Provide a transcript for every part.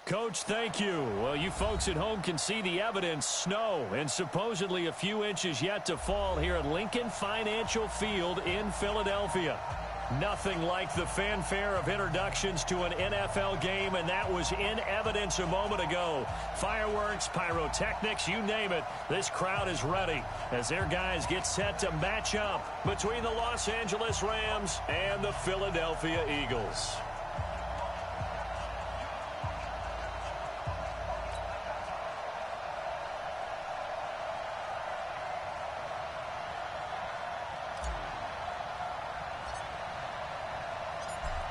Coach, thank you. Well, you folks at home can see the evidence. Snow and supposedly a few inches yet to fall here at Lincoln Financial Field in Philadelphia. Nothing like the fanfare of introductions to an NFL game, and that was in evidence a moment ago. Fireworks, pyrotechnics, you name it. This crowd is ready as their guys get set to match up between the Los Angeles Rams and the Philadelphia Eagles.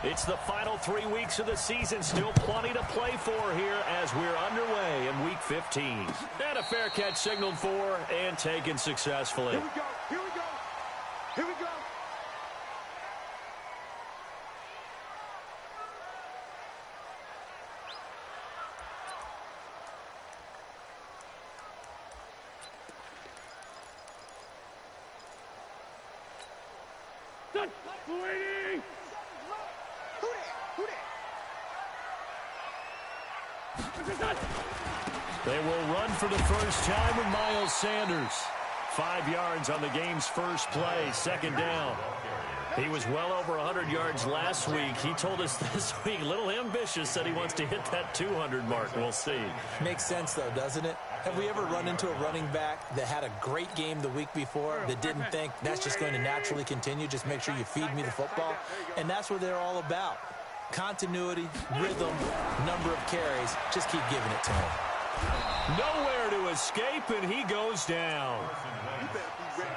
It's the final 3 weeks of the season. Still plenty to play for here as we're underway in Week 15. And a fair catch signaled for and taken successfully. Here we go. Here we go. Here we go. They will run for the first time with Miles Sanders. 5 yards on the game's first play, second down. He was well over 100 yards last week. He told us this week, a little ambitious, said he wants to hit that 200 mark. We'll see. Makes sense, though, doesn't it? Have we ever run into a running back that had a great game the week before that didn't think that's just going to naturally continue? Just make sure you feed me the football. And that's what they're all about. Continuity, rhythm, number of carries. Just keep giving it to him. Nowhere to escape, and he goes down.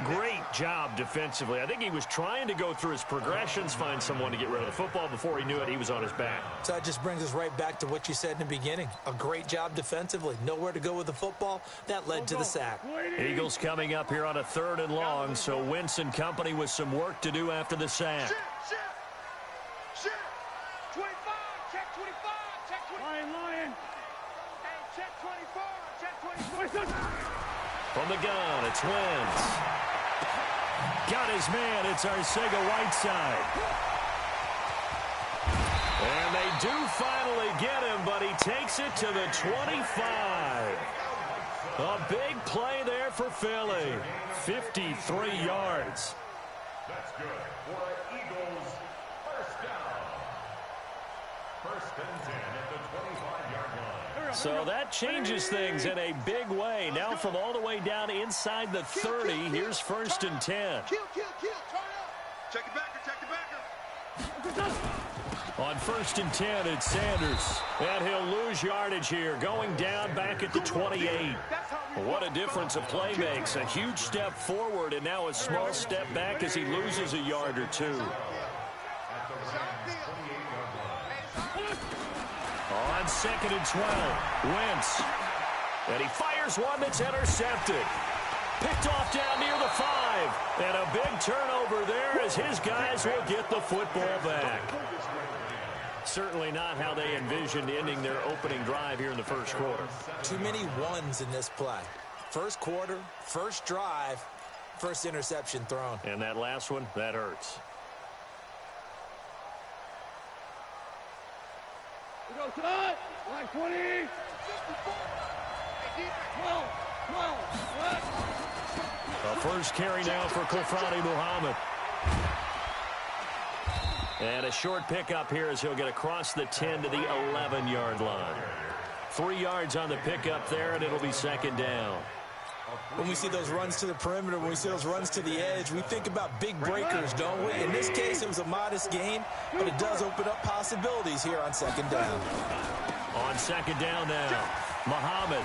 Great job defensively. I think he was trying to go through his progressions, find someone to get rid of the football. Before he knew it, he was on his back. So that just brings us right back to what you said in the beginning. A great job defensively. Nowhere to go with the football. That led to the sack. Eagles coming up here on a 3rd and long, so Wentz and company with some work to do after the sack. Shift. 25. Check 25. Check 25. Lion. Hey, check 24. Check 24. From the gun, it's Wentz. Got his man. It's Arcega-Whiteside. And they do finally get him, but he takes it to the 25. A big play there for Philly. 53 yards. That's good for Eagles first down. First and 10 at the 25-yard line. So that changes things in a big way. Now from all the way down inside the 30, here's 1st and 10. Kill. Turn up. Check it backer. On 1st and 10, it's Sanders. And he'll lose yardage here, going down back at the 28. What a difference a play makes. A huge step forward and now a small step back as he loses a yard or two. On 2nd and 12, Wentz. And he fires one that's intercepted. Picked off down near the 5. And a big turnover there as his guys will get the football back. Certainly not how they envisioned ending their opening drive here in the first quarter. Too many ones in this play. First quarter, first drive, first interception thrown. And that last one, that hurts. We go tight. Line 20. 12. A first carry now for Kofrani Muhammad. And a short pickup here as he'll get across the 10 to the 11-yard line. 3 yards on the pickup there, and it'll be 2nd down. When we see those runs to the perimeter, when we see those runs to the edge, we think about big breakers, don't we? In this case, it was a modest gain, but it does open up possibilities here on 2nd down. On 2nd down now, Muhammad.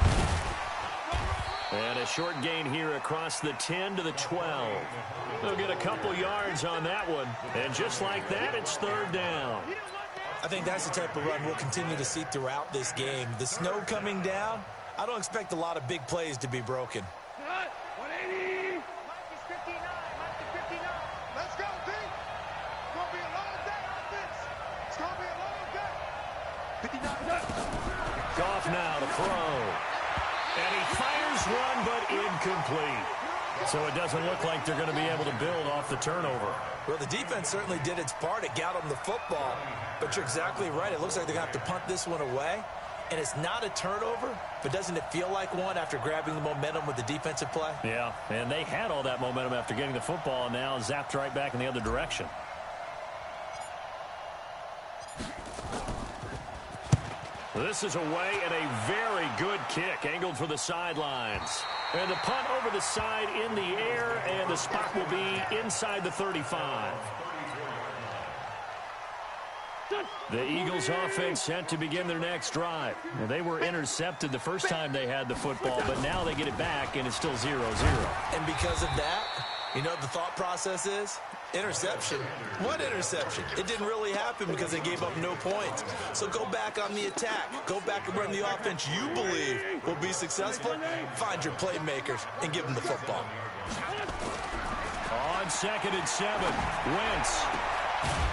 And a short gain here across the 10 to the 12. They'll get a couple yards on that one. And just like that, it's 3rd down. I think that's the type of run we'll continue to see throughout this game. The snow coming down, I don't expect a lot of big plays to be broken. 180. Mike is 59. Let's go, D. It's going to be a long day on this. It's going to be a long day. 59. Goff now to throw. And he fires one, but incomplete. So it doesn't look like they're going to be able to build off the turnover. Well, the defense certainly did its part. It got them the football. But you're exactly right. It looks like they're going to have to punt this one away. And it's not a turnover, but doesn't it feel like one after grabbing the momentum with the defensive play? Yeah, and they had all that momentum after getting the football, and now zapped right back in the other direction. This is away and a very good kick angled for the sidelines. And the punt over the side in the air, and the spot will be inside the 35. The Eagles offense set to begin their next drive. And they were intercepted the first time they had the football, but now they get it back, and it's still 0-0. And because of that, you know what the thought process is? Interception. What interception? It didn't really happen because they gave up no points. So go back on the attack. Go back and run the offense you believe will be successful. Find your playmakers and give them the football. On 2nd and 7, Wentz.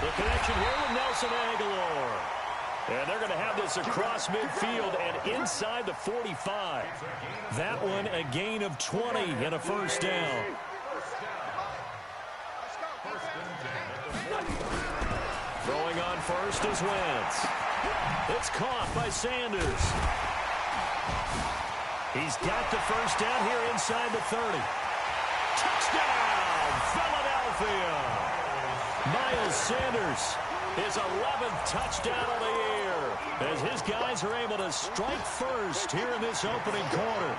The connection here with Nelson Aguilar. And they're going to have this across midfield and inside the 45. That one a gain of 20 and a first down. Throwing on first is Wentz. It's caught by Sanders. He's got the first down here inside the 30. Touchdown, Philadelphia! Miles Sanders, his 11th touchdown of the year, as his guys are able to strike first here in this opening quarter.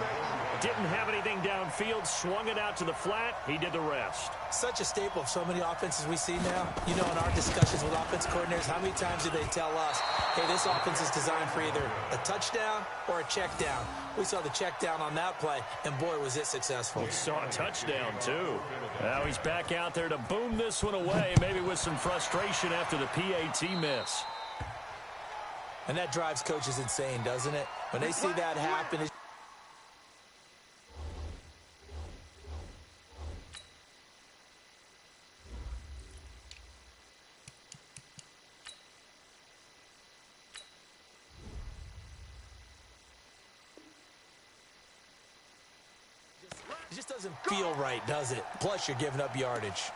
Didn't have anything downfield, swung it out to the flat. He did the rest. Such a staple of so many offenses we see now. You know, in our discussions with offense coordinators, how many times do they tell us, hey, this offense is designed for either a touchdown or a check down. We saw the check down on that play, and boy, was it successful. We saw a touchdown, too. Now he's back out there to boom this one away, maybe with some frustration after the PAT miss. And that drives coaches insane, doesn't it? When they see that happen, it just doesn't feel right, does it? Plus, you're giving up yardage.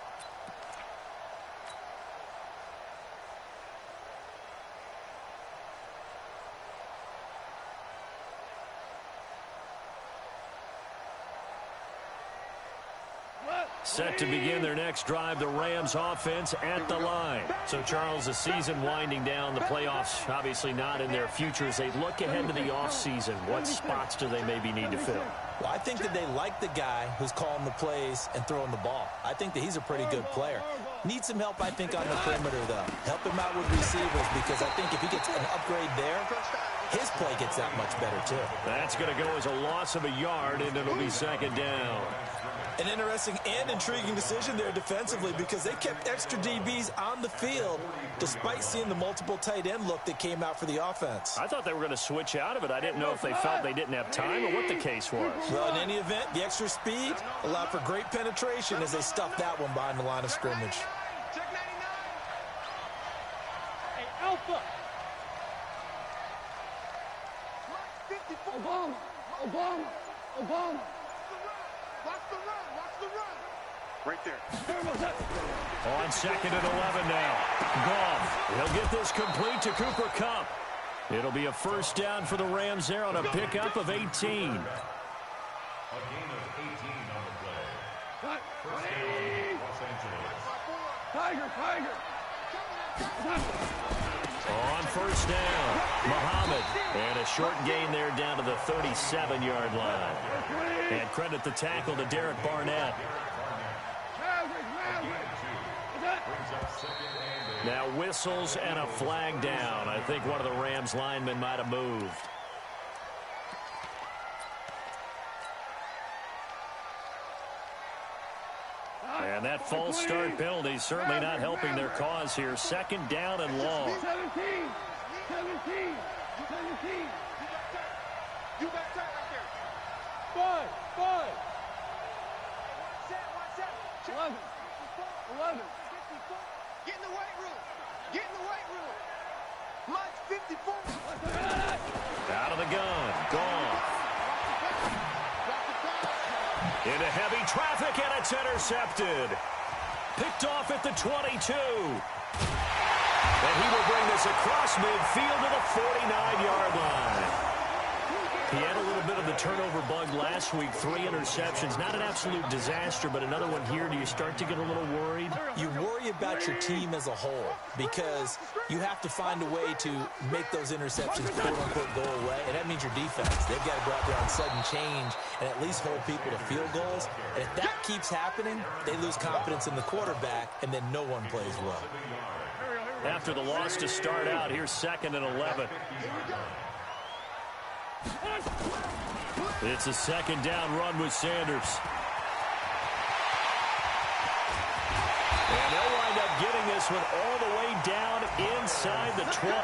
Set to begin their next drive, the Rams offense at the line. So, Charles, the season winding down, the playoffs obviously not in their future. As they look ahead to the offseason, what spots do they maybe need to fill? Well, I think that they like the guy who's calling the plays and throwing the ball. I think that he's a pretty good player. Needs some help, I think, on the perimeter, though. Help him out with receivers, because I think if he gets an upgrade there, his play gets that much better, too. That's going to go as a loss of a yard, and it'll be second down. An interesting and intriguing decision there defensively, because they kept extra DBs on the field despite seeing the multiple tight end look that came out for the offense. I thought they were going to switch out of it. I didn't know if they felt they didn't have time or what the case was. Well, in any event, the extra speed allowed for great penetration as they stuffed that one behind the line of scrimmage. Check 99. Hey, Alpha. Obama. Obama. Obama. Watch the run. Watch the run. Right there. On 2nd and 11 now. Goff. He'll get this complete to Cooper Kupp. It'll be a first down for the Rams there on a pickup of 18. A gain of 18 on the play. First down, Los Angeles. Tiger. On first down, Muhammad. And a short gain there down to the 37-yard line. And credit the tackle to Derek Barnett. Now whistles and a flag down. I think one of the Rams linemen might have moved. And that false start penalty certainly not helping their cause here. Second down and long. 17. You got that right there. 5. Watch that. 11. Get in the weight room. March 54. Out of the gun. Gone. Into heavy traffic, and it's intercepted. Picked off at the 22. And he will bring this across midfield to the 49-yard line. He had a little bit of the turnover bug last week, 3 interceptions. Not an absolute disaster, but another one here. Do you start to get a little worried? You worry about your team as a whole because you have to find a way to make those interceptions, quote-unquote, go away, and that means your defense. They've got to go out there on sudden change and at least hold people to field goals. And if that keeps happening, they lose confidence in the quarterback, and then no one plays well. After the loss to start out, here's 2nd and 11. It's a 2nd down run with Sanders. And they'll wind up getting this one all the way down inside the 20.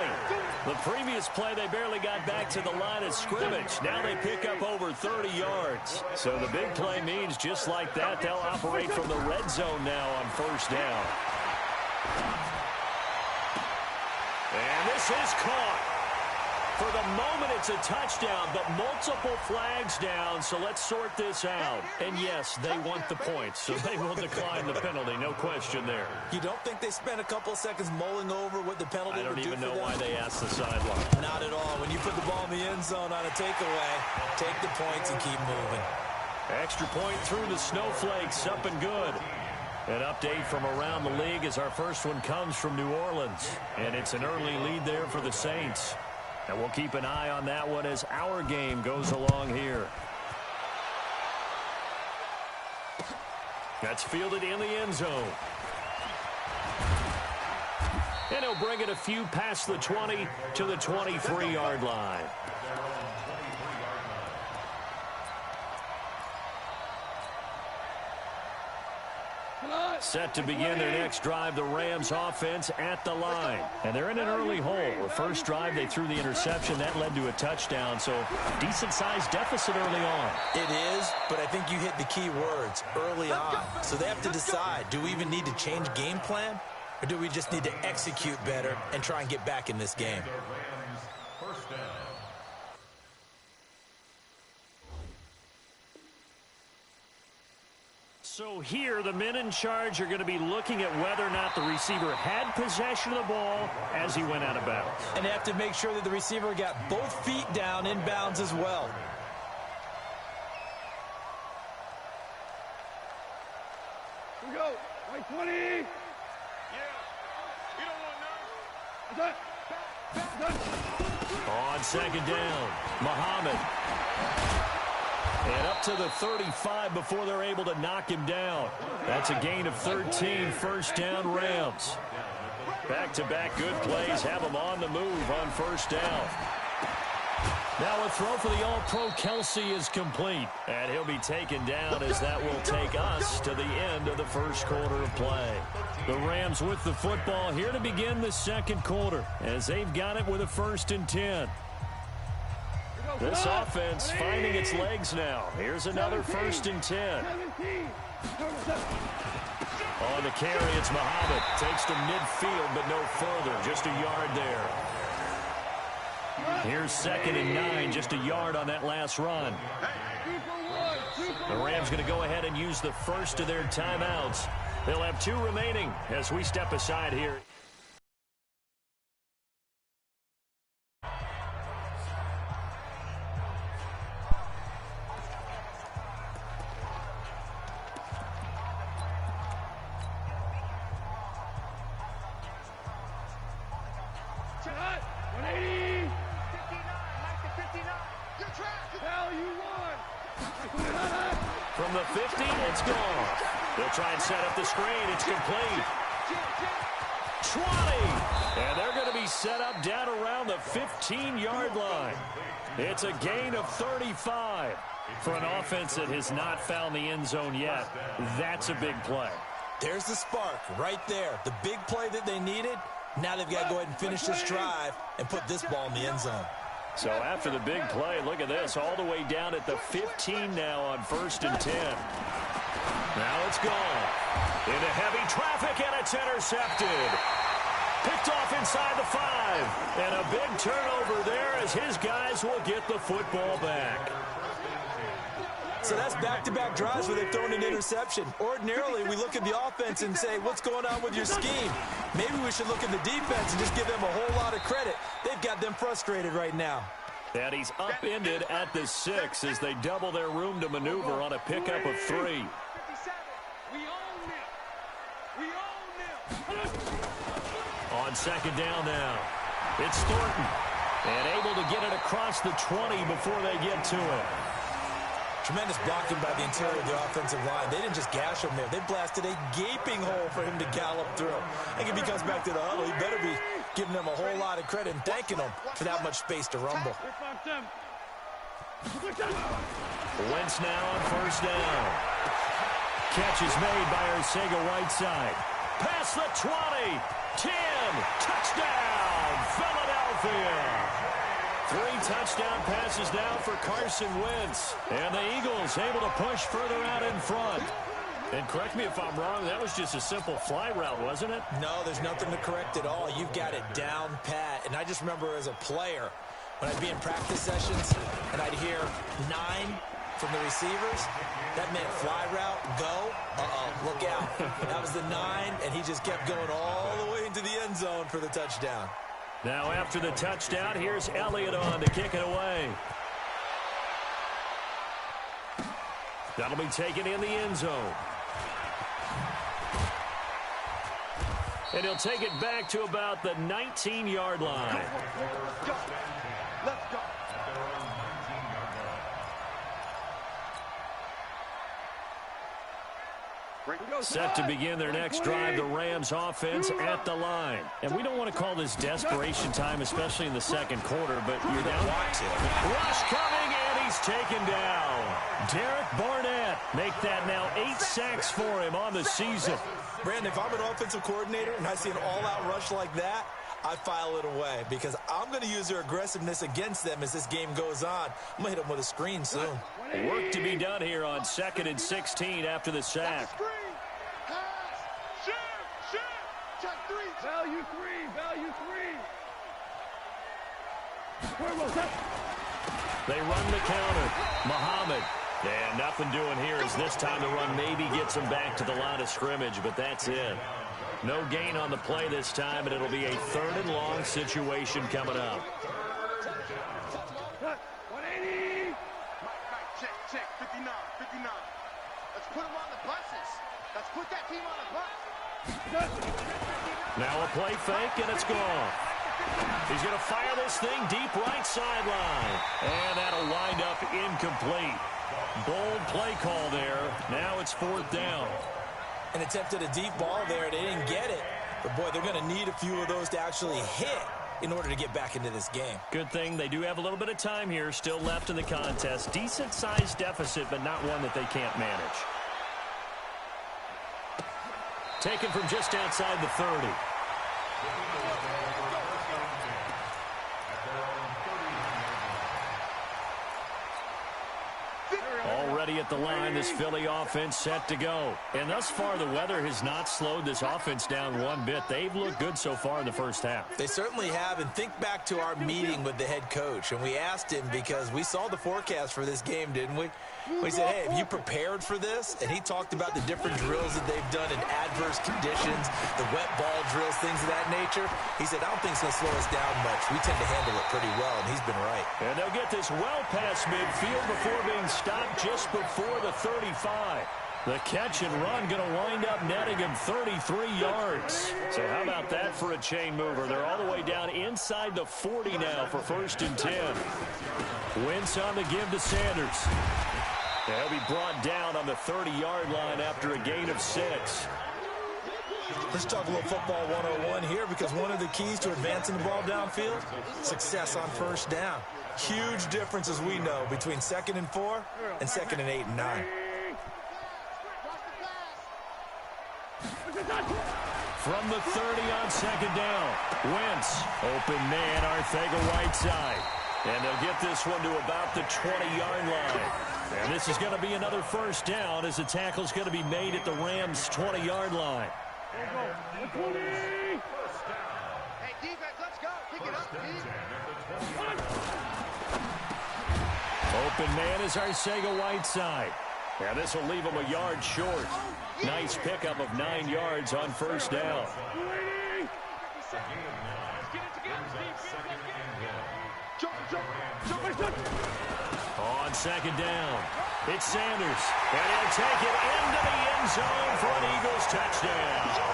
The previous play, they barely got back to the line of scrimmage. Now they pick up over 30 yards. So the big play means just like that, they'll operate from the red zone now on 1st down. And this is caught. For the moment, it's a touchdown, but multiple flags down, so let's sort this out. And yes, they want the points, so they will decline the penalty, no question there. You don't think they spent a couple of seconds mulling over what the penalty would do for them? I don't even know why they asked the sideline. Not at all. When you put the ball in the end zone on a takeaway, take the points and keep moving. Extra point through the snowflakes, up and good. An update from around the league as our first one comes from New Orleans, and it's an early lead there for the Saints. And we'll keep an eye on that one as our game goes along here. That's fielded in the end zone. And he'll bring it a few past the 20 to the 23-yard line. Set to begin their next drive, the Rams offense at the line. And they're in an early hole. The first drive, they threw the interception. That led to a touchdown, so decent-sized deficit early on. It is, but I think you hit the key words, early on. So they have to decide, do we even need to change game plan? Or do we just need to execute better and try and get back in this game? So here, the men in charge are going to be looking at whether or not the receiver had possession of the ball as he went out of bounds. And they have to make sure that the receiver got both feet down in bounds as well. Here we go. Right 20. Yeah. You don't want none. On 2nd down, Muhammad. And up to the 35 before they're able to knock him down. That's a gain of 13, 1st down Rams. Back-to-back good plays have them on the move on 1st down. Now a throw for the All-Pro Kelsey is complete. And he'll be taken down as that will take us to the end of the first quarter of play. The Rams with the football here to begin the 2nd quarter as they've got it with a 1st and 10. This offense finding its legs now. Here's another 1st and 10. On the carry, it's Muhammad. Takes to midfield, but no further. Just a yard there. Here's 2nd and 9. Just a yard on that last run. The Rams going to go ahead and use the first of their timeouts. They'll have 2 remaining as we step aside here. From the 50, it's gone. They'll try and set up the screen. It's complete. 20. And they're going to be set up down around the 15-yard line. It's a gain of 35. For an offense that has not found the end zone yet, that's a big play. There's the spark right there. The big play that they needed. Now they've got to go ahead and finish this drive and put this ball in the end zone. So after the big play, look at this, all the way down at the 15 now on 1st and 10. Now it's gone. Into heavy traffic, and it's intercepted. Picked off inside the 5. And a big turnover there as his guys will get the football back. So that's back-to-back drives where they've thrown an interception. Ordinarily, we look at the offense and say, what's going on with your scheme? Maybe we should look at the defense and just give them a whole lot of credit. They've got them frustrated right now. And he's upended at the 6 as they double their room to maneuver on a pickup of 3. We own them. We own them. On second down now, it's Thornton. And able to get it across the 20 before they get to it. Tremendous blocking by the interior of the offensive line. They didn't just gash him there. They blasted a gaping hole for him to gallop through. I think if he comes back to the huddle, he better be giving them a whole lot of credit and thanking them for that much space to rumble. Wentz now on first down. Catch is made by Arcega-Whiteside. Past the 20. 10. Touchdown, Philadelphia. 3 touchdown passes now for Carson Wentz. And the Eagles able to push further out in front. And correct me if I'm wrong, that was just a simple fly route, wasn't it? No, there's nothing to correct at all. You've got it down pat. And I just remember as a player, when I'd be in practice sessions and I'd hear 9 from the receivers, that meant fly route, go, look out. That was the 9, and he just kept going all the way into the end zone for the touchdown. Now after the touchdown, here's Elliott on to kick it away. That'll be taken in the end zone. And he'll take it back to about the 19-yard line. Let's go. Set to begin their next drive, the Rams offense at the line. And we don't want to call this desperation time, especially in the second quarter, but you're down. Rush coming, and he's taken down. Derek Barnett make that now 8 sacks for him on the season. Brandon, if I'm an offensive coordinator and I see an all-out rush like that, I file it away because I'm going to use their aggressiveness against them as this game goes on. I'm going to hit them with a screen soon. Work to be done here on 2nd and 16 after the sack. Value 3. They run the counter. Muhammad. And nothing doing here as this time the run maybe gets them back to the line of scrimmage, but that's it. No gain on the play this time, and it'll be a 3rd and long situation coming up. 180. Check. 59. Let's put them on the buses. Let's put that team on the bus. Now a play fake, and it's gone. He's going to fire this thing deep right sideline. And that'll wind up incomplete. Bold play call there. Now it's 4th down. And attempted a deep ball there. They didn't get it. But, boy, they're going to need a few of those to actually hit in order to get back into this game. Good thing they do have a little bit of time here still left in the contest. Decent-sized deficit, but not one that they can't manage. Taken from just outside the 30. Already at the line, this Philly offense set to go. And thus far, the weather has not slowed this offense down one bit. They've looked good so far in the first half. They certainly have. And think back to our meeting with the head coach. And we asked him because we saw the forecast for this game, didn't we? We said, hey, have you prepared for this? And he talked about the different drills that they've done in adverse conditions, the wet ball drills, things of that nature. He said, I don't think it's going to slow us down much. We tend to handle it pretty well, and he's been right. And they'll get this well past midfield before being stopped just before the 35. The catch and run going to wind up netting him 33 yards. So how about that for a chain mover? They're all the way down inside the 40 now for 1st and 10. Wentz on the give to Sanders. They'll be brought down on the 30-yard line after a gain of 6. Let's talk a little football 101 here because one of the keys to advancing the ball downfield, success on first down. Huge difference, as we know, between 2nd and 4 and 2nd and 8 and 9. From the 30 on 2nd down, Wentz, open man, Arcega-Whiteside. And they'll get this one to about the 20-yard line. And this is going to be another 1st down as the tackle's going to be made at the Rams' 20-yard line. Hey, defense, let's go. Pick it up, Open man is Arcega-Whiteside. Yeah, this will leave him a yard short. Nice pickup of 9 yards on first down. On second down, it's Sanders. And he'll take it into the end zone for an Eagles touchdown.